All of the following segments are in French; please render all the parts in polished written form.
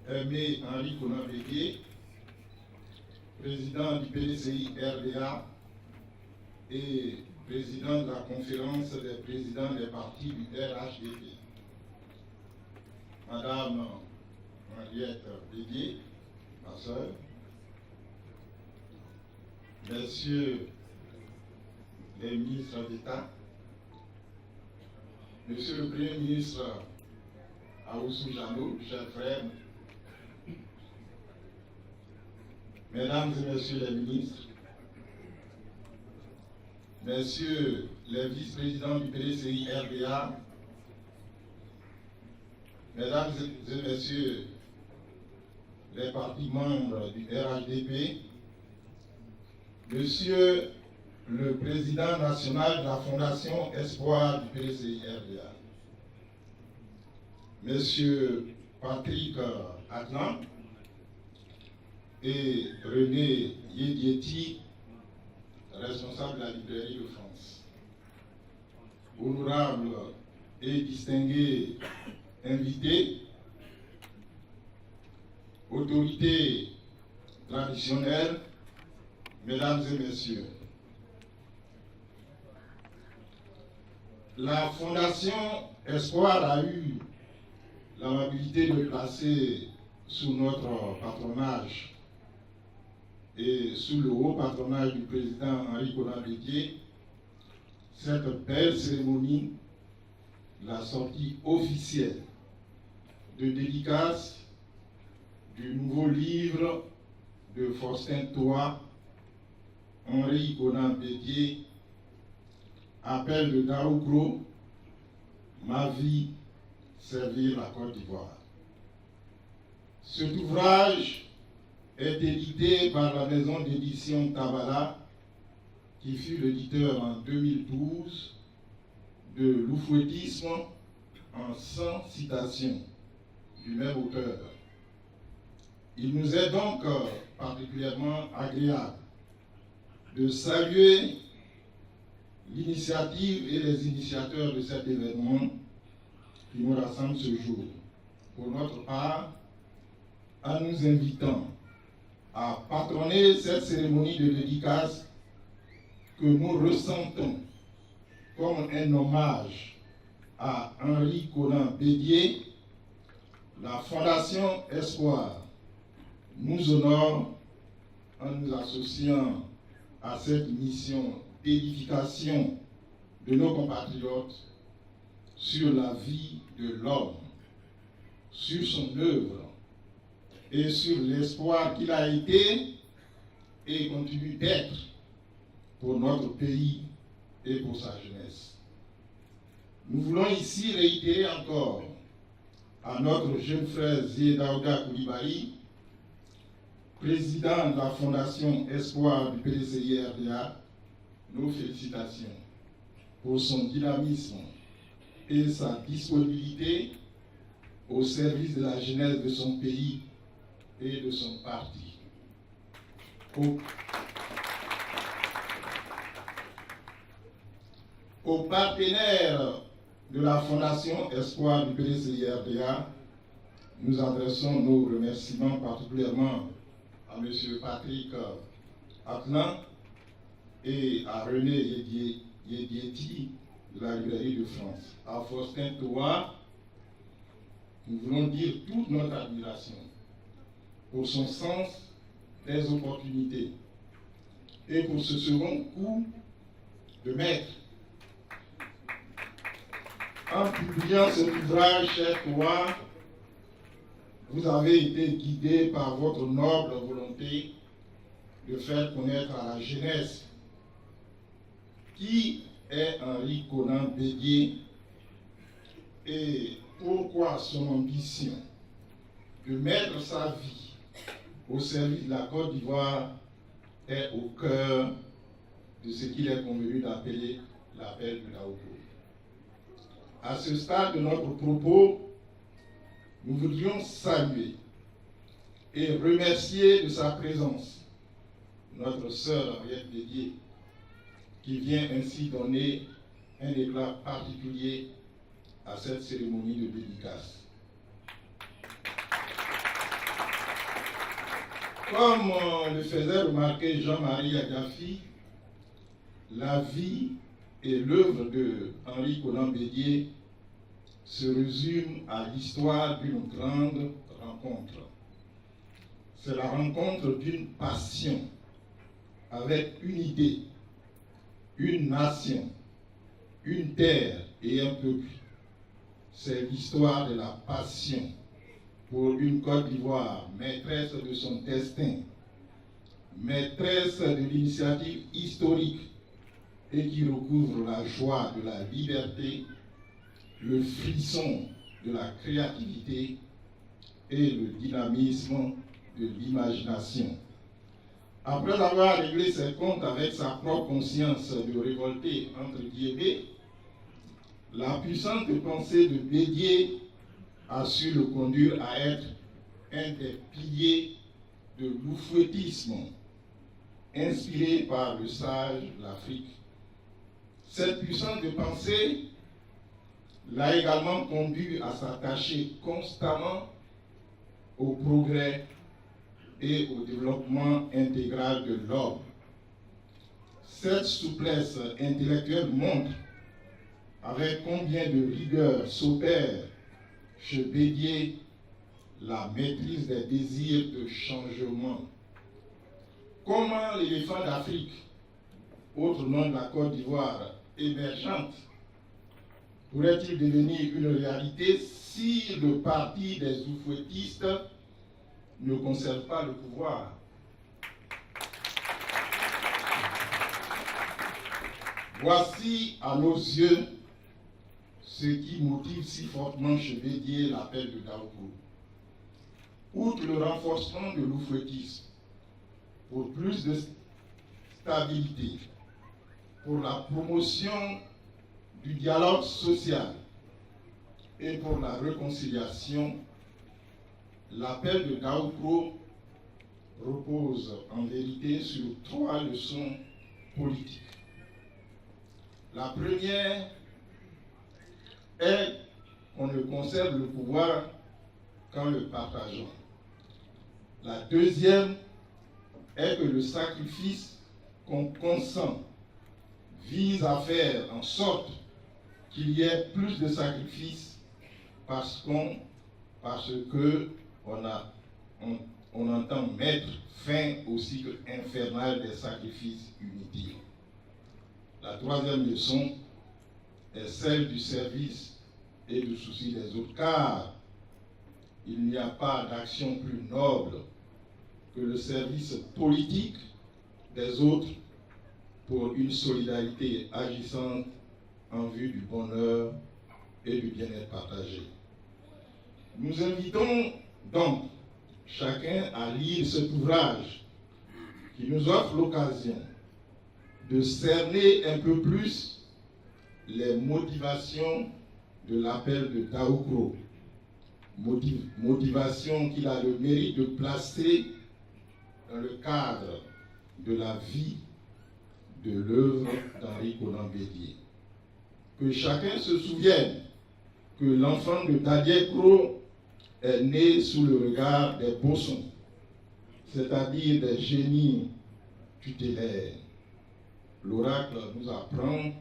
Aimé Henri Konan Bédié, président du PDCI RDA et président de la conférence des présidents des partis du RHDP. Madame Henriette Bédié, ma soeur, Messieurs les ministres d'État, Monsieur le Premier ministre Aoussou Janou, chers frères, Mesdames et Messieurs les ministres, Messieurs les vice-présidents du PDCI RDA, Mesdames et Messieurs les partis membres du RHDP, Monsieur le Président national de la Fondation Espoir du PDCI RDA, Monsieur Patrick Atlan et René Yedieti, responsable de la librairie de France. Honorables et distingués invités, autorités traditionnelles, Mesdames et Messieurs, la Fondation Espoir a eu l'amabilité de placer sous notre patronage et sous le haut patronage du président Henri Konan Bédié cette belle cérémonie, la sortie officielle de dédicace du nouveau livre de Faustin Toa, Henri Konan Bédié, Appel de Daougro, Ma vie, servir la Côte d'Ivoire. Cet ouvrage est édité par la maison d'édition Tabala, qui fut l'éditeur en 2012 de l'oufouettisme en 100 citations du même auteur. Il nous est donc particulièrement agréable de saluer l'initiative et les initiateurs de cet événement qui nous rassemble ce jour. Pour notre part, en nous invitant à patronner cette cérémonie de dédicace que nous ressentons comme un hommage à Henri Konan Bédié, la Fondation Espoir nous honore en nous associant à cette mission d'édification de nos compatriotes sur la vie de l'homme, sur son œuvre et sur l'espoir qu'il a été et continue d'être pour notre pays et pour sa jeunesse. Nous voulons ici réitérer encore à notre jeune frère Zé Daouda Coulibaly, président de la Fondation Espoir du PDCI RDA, nos félicitations pour son dynamisme et sa disponibilité au service de la jeunesse de son pays et de son parti. Aux partenaires de la Fondation Espoir du PDCI RDA, nous adressons nos remerciements particulièrement à M. Patrick Atlan et à René Yedieti de la librairie de France. À Faustin Toa, nous voulons dire toute notre admiration pour son sens des opportunités et pour ce second coup de maître. En publiant cet ouvrage, cher Toa, vous avez été guidé par votre noble volonté de faire connaître à la jeunesse qui est Henri Konan Bédié et pourquoi son ambition de mettre sa vie au service de la Côte d'Ivoire est au cœur de ce qu'il est convenu d'appeler l'appel de Daougro. À ce stade de notre propos, nous voudrions saluer et remercier de sa présence notre sœur Henriette Bédié, qui vient ainsi donner un éclat particulier à cette cérémonie de dédicace. Comme le faisait remarquer Jean-Marie Adjafi, la vie et l'œuvre de Henri Konan Bédié se résument à l'histoire d'une grande rencontre. C'est la rencontre d'une passion avec une idée, une nation, une terre et un peuple. C'est l'histoire de la passion pour une Côte d'Ivoire, maîtresse de son destin, maîtresse de l'initiative historique et qui recouvre la joie de la liberté, le frisson de la créativité et le dynamisme de l'imagination. Après avoir réglé ses comptes avec sa propre conscience de révolté entre guillemets, la puissante pensée de Bédié a su le conduire à être un des piliers de l'oufouettisme inspiré par le sage de l'Afrique. Cette puissance de pensée l'a également conduit à s'attacher constamment au progrès et au développement intégral de l'homme. Cette souplesse intellectuelle montre avec combien de rigueur s'opère chez Bédié la maîtrise des désirs de changement. Comment l'éléphant d'Afrique, autre nom de la Côte d'Ivoire émergente, pourrait-il devenir une réalité si le parti des oufouettistes ne conserve pas le pouvoir? Voici à nos yeux ce qui motive si fortement chez Bédié l'appel de Daoukourou. Outre le renforcement de l'oufouettisme, pour plus de stabilité, pour la promotion du dialogue social et pour la réconciliation, l'appel de Daoukourou repose en vérité sur 3 leçons politiques. La première est qu'on ne conserve le pouvoir qu'en le partageant. La deuxième est que le sacrifice qu'on consent vise à faire en sorte qu'il y ait plus de sacrifices parce que on entend mettre fin au cycle infernal des sacrifices inutiles. La troisième leçon est celle du service et du souci des autres, car il n'y a pas d'action plus noble que le service politique des autres pour une solidarité agissante en vue du bonheur et du bien-être partagé. Nous invitons donc chacun à lire cet ouvrage qui nous offre l'occasion de cerner un peu plus les motivations de l'appel de Daoukourou, motivation qu'il a le mérite de placer dans le cadre de la vie, de l'œuvre d'Henri Konan Bédié. Que chacun se souvienne que l'enfant de Dadiekro est né sous le regard des bossons, c'est-à-dire des génies tutélaires. L'oracle nous apprend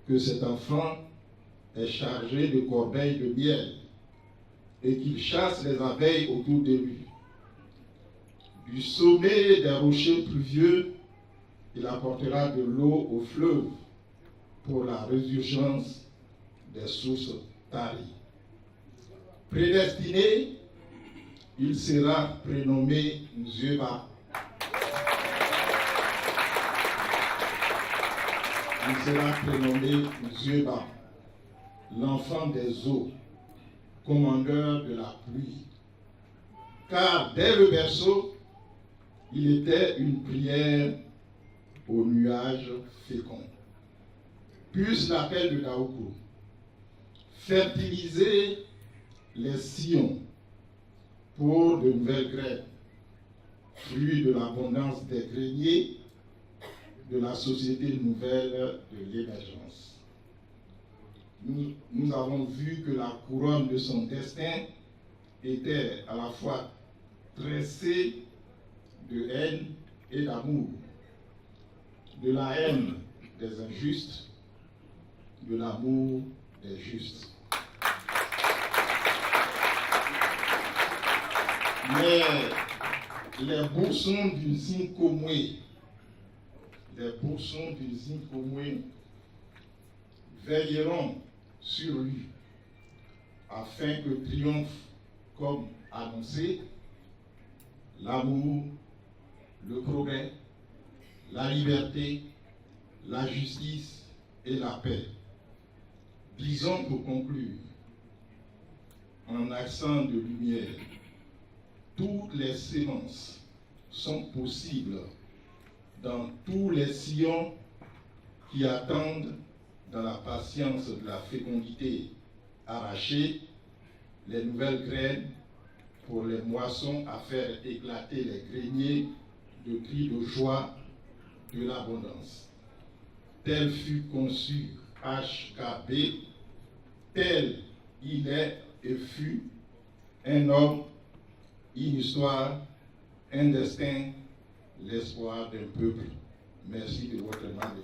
que cet enfant est chargé de corbeilles de miel et qu'il chasse les abeilles autour de lui. Du sommet des rochers pluvieux, il apportera de l'eau au fleuve pour la résurgence des sources taries. Prédestiné, il sera prénommé Nzeba. Il sera prénommé Nzeba, l'enfant des eaux, commandeur de la pluie. Car dès le berceau, il était une prière aux nuages féconds. Puisse l'appel de Daoukourou fertiliser les sillons pour de nouvelles graines, fruits de l'abondance des greniers de la société nouvelle de l'émergence. Nous avons vu que la couronne de son destin était à la fois tressée de haine et d'amour, de la haine des injustes, de l'amour des justes. Mais les boursons d'une Zinkomwe, veilleront sur lui afin que triomphe, comme annoncé, l'amour, le progrès, la liberté, la justice et la paix. Disons pour conclure, en accent de lumière, toutes les séances sont possibles dans tous les sillons qui attendent dans la patience de la fécondité arrachée les nouvelles graines pour les moissons à faire éclater les greniers de cris de joie de l'abondance. Tel fut conçu HKB, tel il est et fut un homme, une histoire, un destin, l'espoir d'un peuple. Merci de votre main.